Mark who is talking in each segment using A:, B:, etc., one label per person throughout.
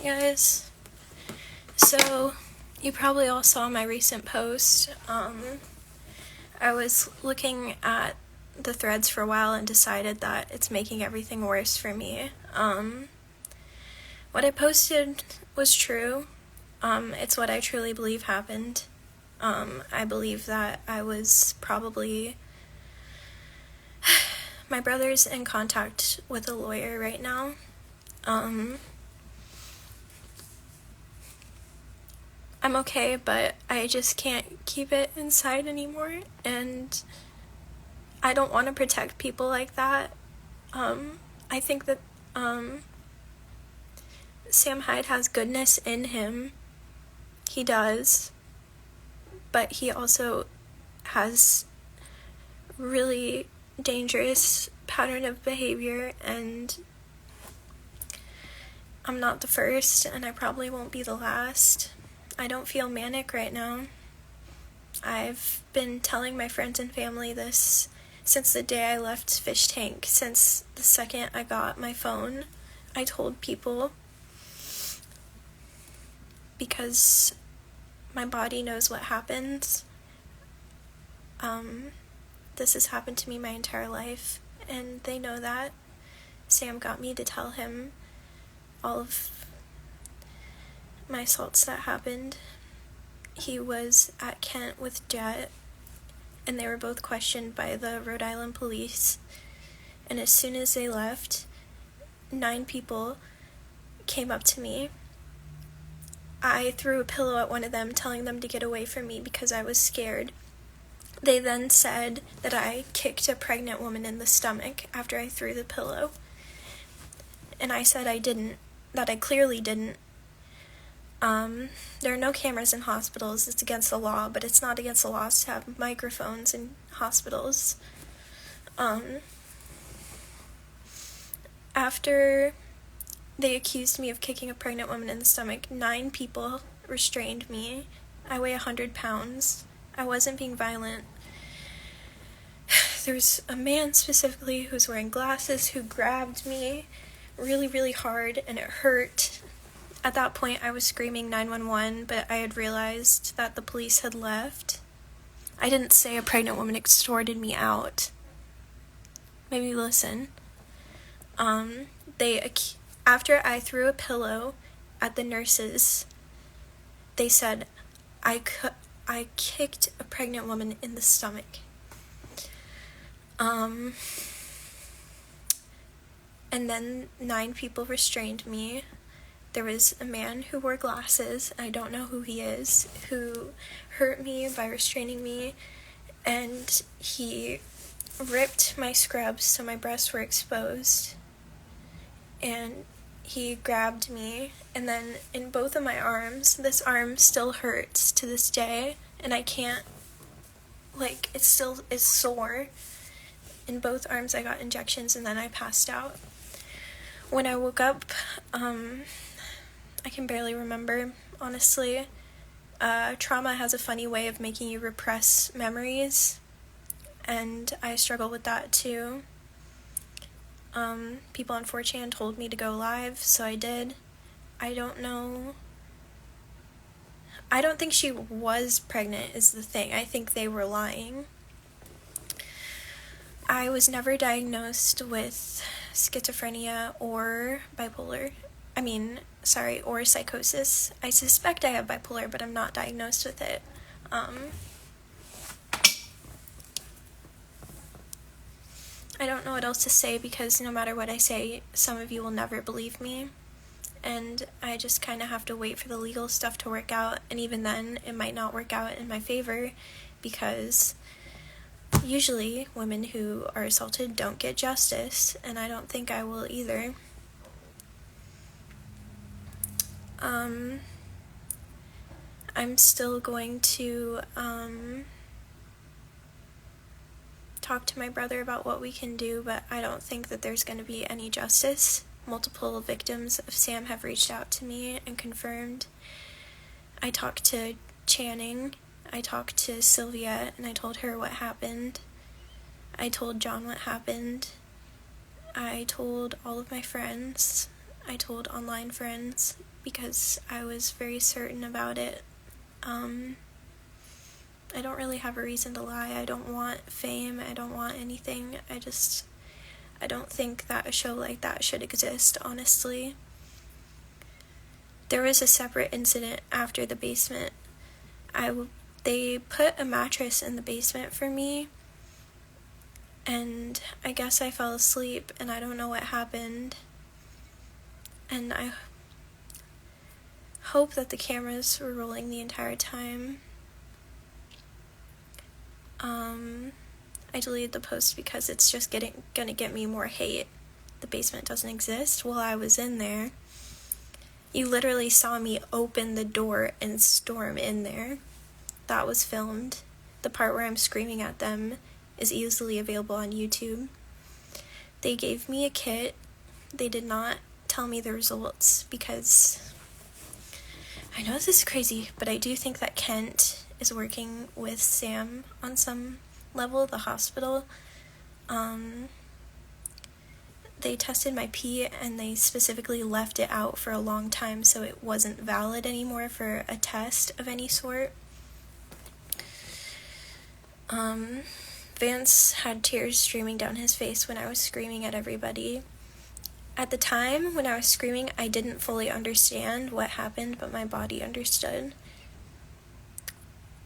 A: Hey guys, so you probably all saw my recent post. I was looking at the threads for a while and decided that it's making everything worse for me. What I posted was true. It's what I truly believe happened. I believe that I was probably... My brother's in contact with a lawyer right now. I'm okay, but I just can't keep it inside anymore, and I don't want to protect people like that. I think that Sam Hyde has goodness in him. He does, but he also has really dangerous pattern of behavior, and I'm not the first, and I probably won't be the last. I don't feel manic right now. I've been telling my friends and family this since the day I left Fish Tank. Since the second I got my phone, I told people, because my body knows what happens. This has happened to me my entire life, and they know that. Sam got me to tell him all of my assaults that happened. He was at Kent with Jet, and they were both questioned by the Rhode Island police, and as soon as they left, 9 people came up to me. I threw a pillow at one of them, telling them to get away from me because I was scared. They then said that I kicked a pregnant woman in the stomach after I threw the pillow, and I said I didn't, that I clearly didn't. There are no cameras in hospitals. It's against the law, but it's not against the law to have microphones in hospitals. After they accused me of kicking a pregnant woman in the stomach, 9 people restrained me. I weigh 100 pounds. I wasn't being violent. There's a man specifically who's wearing glasses who grabbed me really, really hard, and it hurt. At that point, I was screaming 911, but I had realized that the police had left. I didn't say a pregnant woman extorted me out. Maybe listen. After I threw a pillow at the nurses, they said I kicked a pregnant woman in the stomach. And then 9 people restrained me. There was a man who wore glasses, I don't know who he is, who hurt me by restraining me, and he ripped my scrubs so my breasts were exposed, and he grabbed me, and then in both of my arms, this arm still hurts to this day, and I can't, it still is sore. In both arms I got injections, and then I passed out. When I woke up, I can barely remember, honestly. Trauma has a funny way of making you repress memories, and I struggle with that too. People on 4chan told me to go live, so I did. I don't know. I don't think she was pregnant is the thing. I think they were lying. I was never diagnosed with schizophrenia or or psychosis. I suspect I have bipolar, but I'm not diagnosed with it. I don't know what else to say, because no matter what I say, some of you will never believe me, and I just kind of have to wait for the legal stuff to work out, and even then, it might not work out in my favor, because usually women who are assaulted don't get justice, and I don't think I will either. I'm still going to talk to my brother about what we can do, but I don't think that there's going to be any justice. Multiple victims of Sam have reached out to me and confirmed. I talked to Channing, I talked to Sylvia, and I told her what happened. I told John what happened. I told all of my friends. I told online friends. because I was very certain about it. I don't really have a reason to lie. I don't want fame. I don't want anything. I don't think that a show like that should exist, honestly. There was a separate incident after the basement. They put a mattress in the basement for me, and I guess I fell asleep, and I don't know what happened. And I hope that the cameras were rolling the entire time. I deleted the post because it's just gonna get me more hate. The basement doesn't exist. Well, I was in there. You literally saw me open the door and storm in there. That was filmed. The part where I'm screaming at them is easily available on YouTube. They gave me a kit. They did not tell me the results because I know this is crazy, but I do think that Kent is working with Sam on some level, the hospital. They tested my pee and they specifically left it out for a long time so it wasn't valid anymore for a test of any sort. Vance had tears streaming down his face when I was screaming at everybody. At the time, when I was screaming, I didn't fully understand what happened, but my body understood.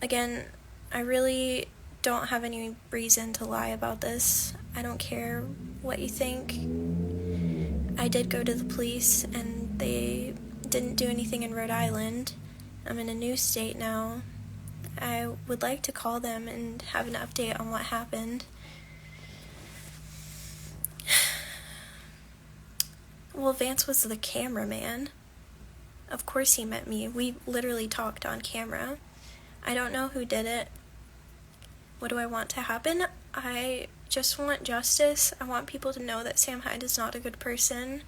A: Again, I really don't have any reason to lie about this. I don't care what you think. I did go to the police, and they didn't do anything in Rhode Island. I'm in a new state now. I would like to call them and have an update on what happened. Well, Vance was the cameraman. Of course he met me. We literally talked on camera. I don't know who did it. What do I want to happen? I just want justice. I want people to know that Sam Hyde is not a good person.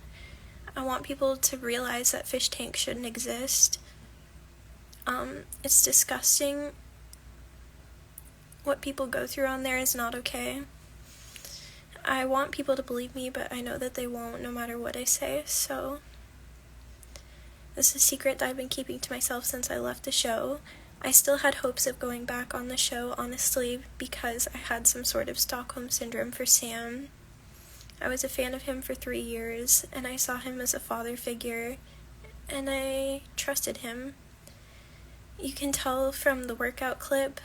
A: I want people to realize that Fish Tank shouldn't exist. It's disgusting. What people go through on there is not okay. I want people to believe me, but I know that they won't no matter what I say, so this is a secret that I've been keeping to myself since I left the show. I still had hopes of going back on the show, honestly, because I had some sort of Stockholm syndrome for Sam. I was a fan of him for 3 years, and I saw him as a father figure, and I trusted him. You can tell from the workout clip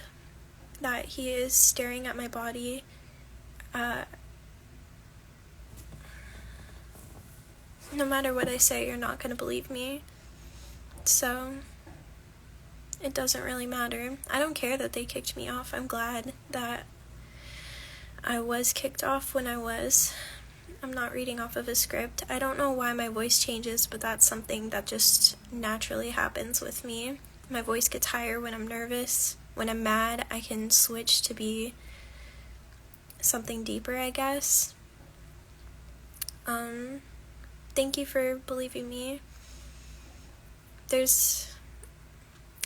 A: that he is staring at my body. No matter what I say, you're not going to believe me. So it doesn't really matter. I don't care that they kicked me off. I'm glad that I was kicked off when I was. I'm not reading off of a script. I don't know why my voice changes, but that's something that just naturally happens with me. My voice gets higher when I'm nervous. When I'm mad, I can switch to be something deeper, I guess. Thank you for believing me.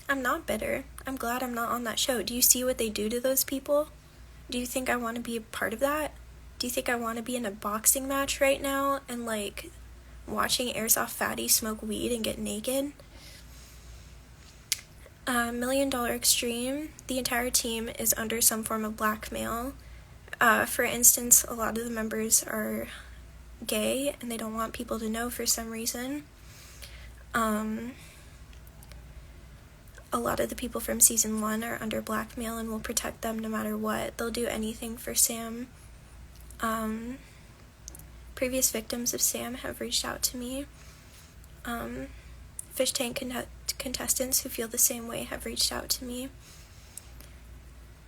A: I'm not bitter. I'm glad I'm not on that show. Do you see what they do to those people? Do you think I want to be a part of that? Do you think I want to be in a boxing match right now and, like, watching Airsoft Fatty smoke weed and get naked? $1 Million Extreme, the entire team is under some form of blackmail. For instance, a lot of the members are gay and they don't want people to know for some reason. A lot of the people from season 1 are under blackmail and will protect them no matter what. They'll do anything for Sam. Previous victims of Sam have reached out to me. Fish Tank contestants who feel the same way have reached out to me.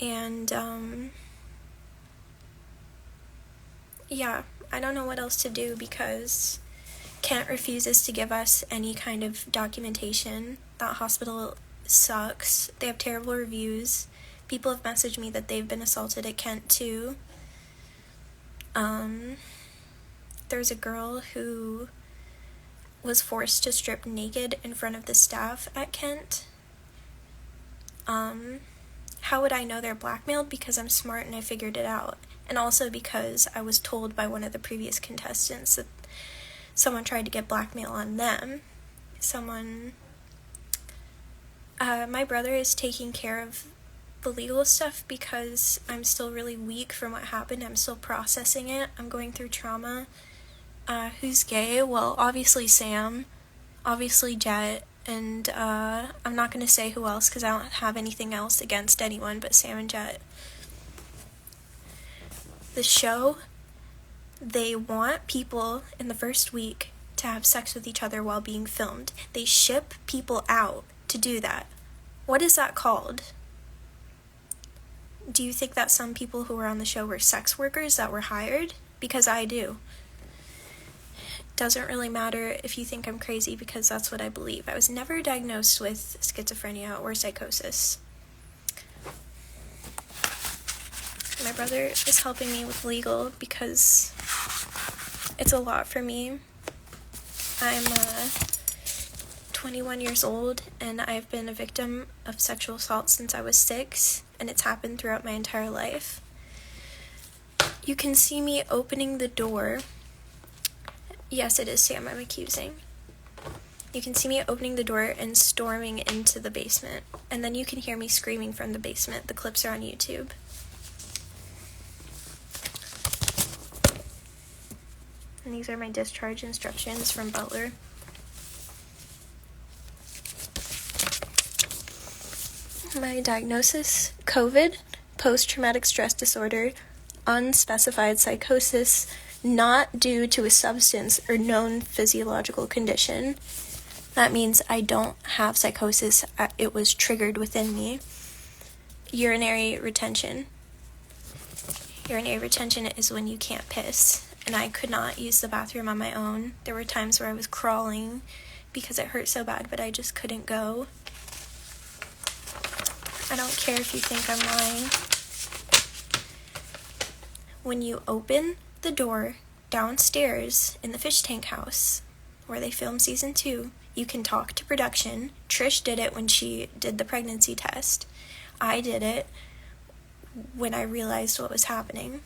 A: And, yeah, I don't know what else to do because Kent refuses to give us any kind of documentation. That hospital sucks. They have terrible reviews. People have messaged me that they've been assaulted at Kent too. There's a girl who was forced to strip naked in front of the staff at Kent. How would I know they're blackmailed? Because I'm smart and I figured it out. And also because I was told by one of the previous contestants that someone tried to get blackmail on them. someone, my brother is taking care of the legal stuff because I'm still really weak from what happened. I'm still processing it. I'm going through trauma. Who's gay? Well, obviously Sam, obviously Jet, and I'm not going to say who else because I don't have anything else against anyone but Sam and Jet. The show, they want people in the first week to have sex with each other while being filmed. They ship people out to do that. What is that called? Do you think that some people who were on the show were sex workers that were hired? Because I do. Doesn't really matter if you think I'm crazy because that's what I believe. I was never diagnosed with schizophrenia or psychosis. My brother is helping me with legal because it's a lot for me. I'm 21 years old and I've been a victim of sexual assault since I was 6, and it's happened throughout my entire life. You can see me opening the door. Yes, it is Sam I'm accusing. You can see me opening the door and storming into the basement, and then you can hear me screaming from the basement. The clips are on YouTube. And these are my discharge instructions from Butler. My diagnosis: COVID, post-traumatic stress disorder, unspecified psychosis, not due to a substance or known physiological condition. That means I don't have psychosis. It was triggered within me. Urinary retention. Urinary retention is when you can't piss, and I could not use the bathroom on my own. There were times where I was crawling because it hurt so bad, but I just couldn't go. I don't care if you think I'm lying. When you open the door downstairs in the fish tank house where they filmed season 2, you can talk to production. Trish did it when she did the pregnancy test. I did it when I realized what was happening.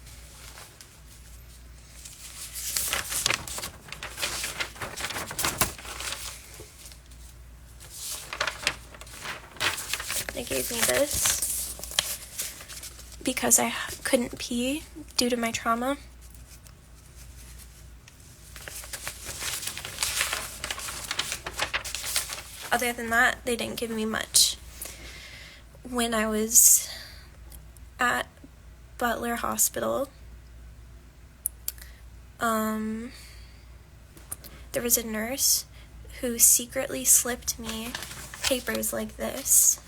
A: They gave me this because I couldn't pee due to my trauma. Other than that, they didn't give me much. When I was at Butler Hospital, there was a nurse who secretly slipped me papers like this.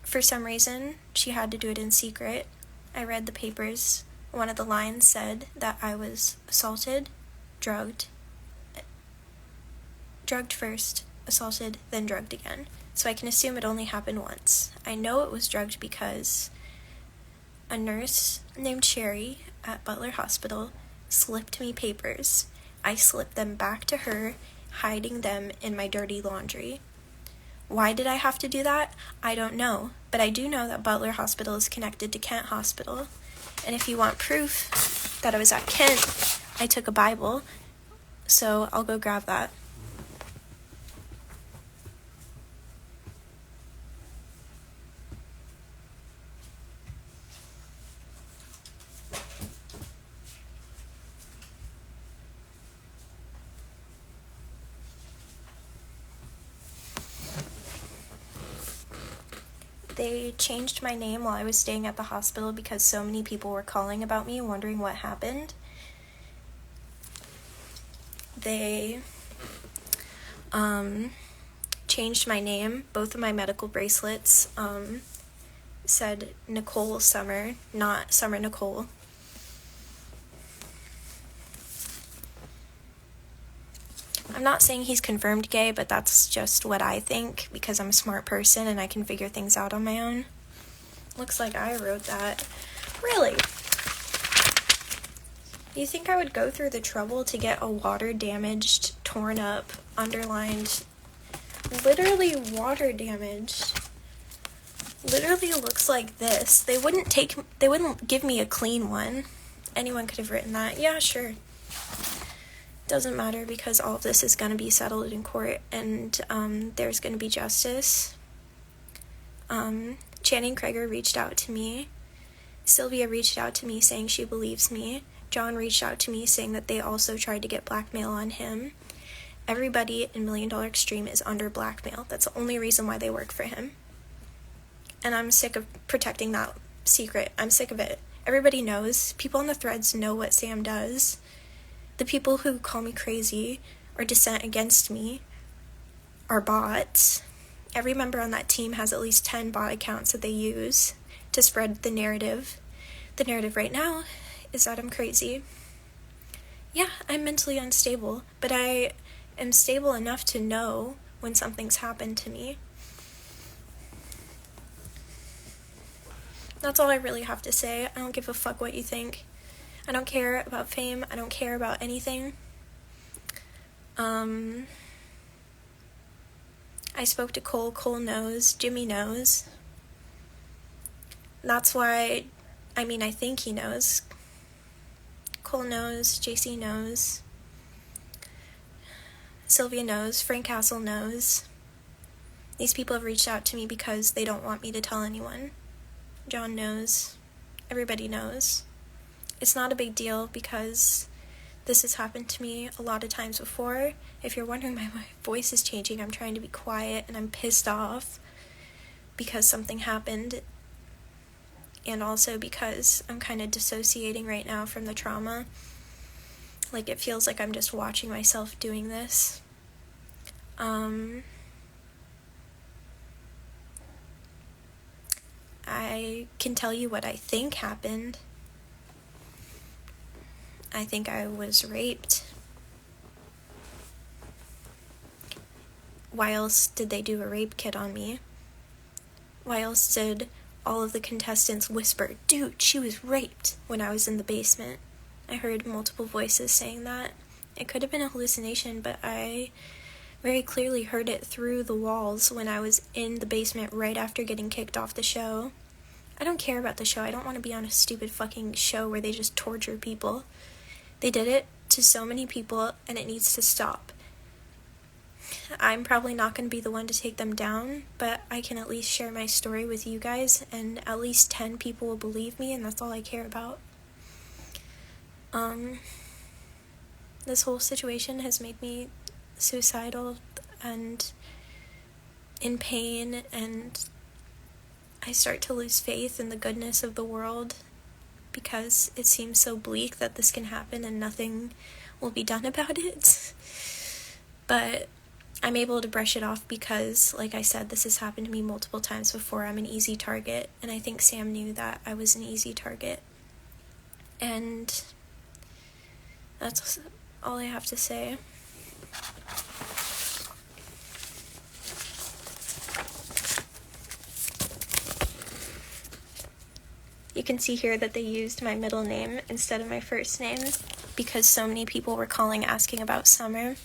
A: For some reason, she had to do it in secret. I read the papers. One of the lines said that I was assaulted, drugged first, assaulted, then drugged again. So I can assume it only happened once. I know it was drugged because a nurse named Sherry at Butler Hospital slipped me papers. I slipped them back to her, hiding them in my dirty laundry. Why did I have to do that? I don't know, but I do know that Butler Hospital is connected to Kent Hospital. And if you want proof that I was at Kent, I took a Bible, so I'll go grab that. They changed my name while I was staying at the hospital because so many people were calling about me, wondering what happened. They changed my name. Both of my medical bracelets said Nicole Summer, not Summer Nicole. I'm not saying he's confirmed gay, but that's just what I think because I'm a smart person and I can figure things out on my own. Looks like I wrote that. Really? You think I would go through the trouble to get a water-damaged, torn up, underlined, literally water-damaged? Literally looks like this. They wouldn't give me a clean one. Anyone could have written that. Yeah, sure. Doesn't matter, because all of this is going to be settled in court, and there's going to be justice. Channing Kreger reached out to me. Sylvia reached out to me saying she believes me. John reached out to me saying that they also tried to get blackmail on him. Everybody in Million Dollar Extreme is under blackmail. That's the only reason why they work for him. And I'm sick of protecting that secret. I'm sick of it. Everybody knows. People on the threads know what Sam does. The people who call me crazy or dissent against me are bots. Every member on that team has at least 10 bot accounts that they use to spread the narrative. The narrative right now is that I'm crazy. Yeah, I'm mentally unstable, but I am stable enough to know when something's happened to me. That's all I really have to say. I don't give a fuck what you think. I don't care about fame. I don't care about anything. I spoke to Cole. Cole knows. Jimmy knows. That's why, I think he knows. Cole knows. JC knows. Sylvia knows. Frank Castle knows. These people have reached out to me because they don't want me to tell anyone. John knows. Everybody knows. It's not a big deal because this has happened to me a lot of times before. If you're wondering why my voice is changing, I'm trying to be quiet and I'm pissed off because something happened, and also because I'm kind of dissociating right now from the trauma. Like, it feels like I'm just watching myself doing this. I can tell you what I think happened. I think I was raped. Why else did they do a rape kit on me? Why else did all of the contestants whisper, "Dude, she was raped," when I was in the basement? I heard multiple voices saying that. It could have been a hallucination, but I very clearly heard it through the walls when I was in the basement right after getting kicked off the show. I don't care about the show. I don't want to be on a stupid fucking show where they just torture people. They did it to so many people, and it needs to stop. I'm probably not going to be the one to take them down, but I can at least share my story with you guys, and at least 10 people will believe me, and that's all I care about. This whole situation has made me suicidal and in pain, and I start to lose faith in the goodness of the world because it seems so bleak that this can happen and nothing will be done about it. But I'm able to brush it off because, like I said, this has happened to me multiple times before. I'm an easy target, and I think Sam knew that I was an easy target. And that's all I have to say. You can see here that they used my middle name instead of my first name because so many people were calling asking about Summer.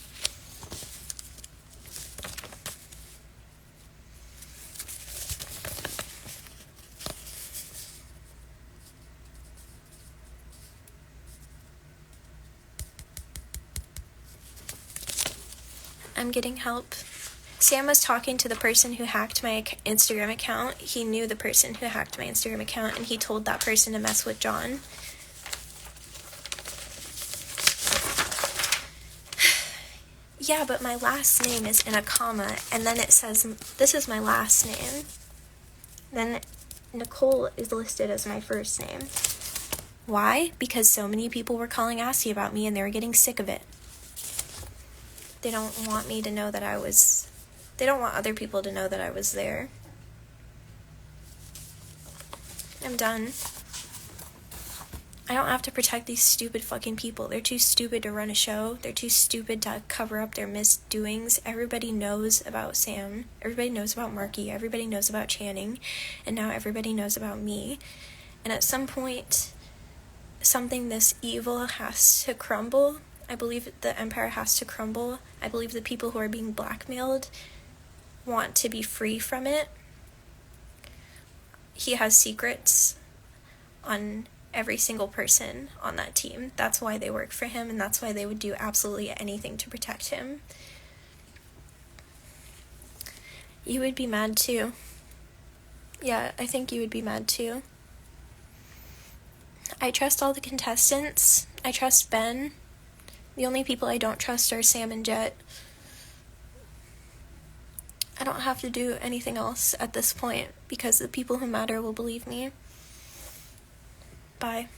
A: I'm getting help. Sam was talking to the person who hacked my Instagram account. He knew the person who hacked my Instagram account, and he told that person to mess with John. Yeah, but my last name is in a comma, and then it says, this is my last name. Then Nicole is listed as my first name. Why? Because so many people were calling asking about me, and they were getting sick of it. They don't want me to know that they don't want other people to know that I was there. I'm done. I don't have to protect these stupid fucking people. They're too stupid to run a show. They're too stupid to cover up their misdoings. Everybody knows about Sam. Everybody knows about Marky. Everybody knows about Channing. And now everybody knows about me. And at some point, something this evil has to crumble. I believe the empire has to crumble. I believe the people who are being blackmailed want to be free from it. He has secrets on every single person on that team. That's why they work for him, and that's why they would do absolutely anything to protect him. You would be mad too. Yeah, I think you would be mad too. I trust all the contestants. I trust Ben. The only people I don't trust are Sam and Jet. I don't have to do anything else at this point because the people who matter will believe me. Bye.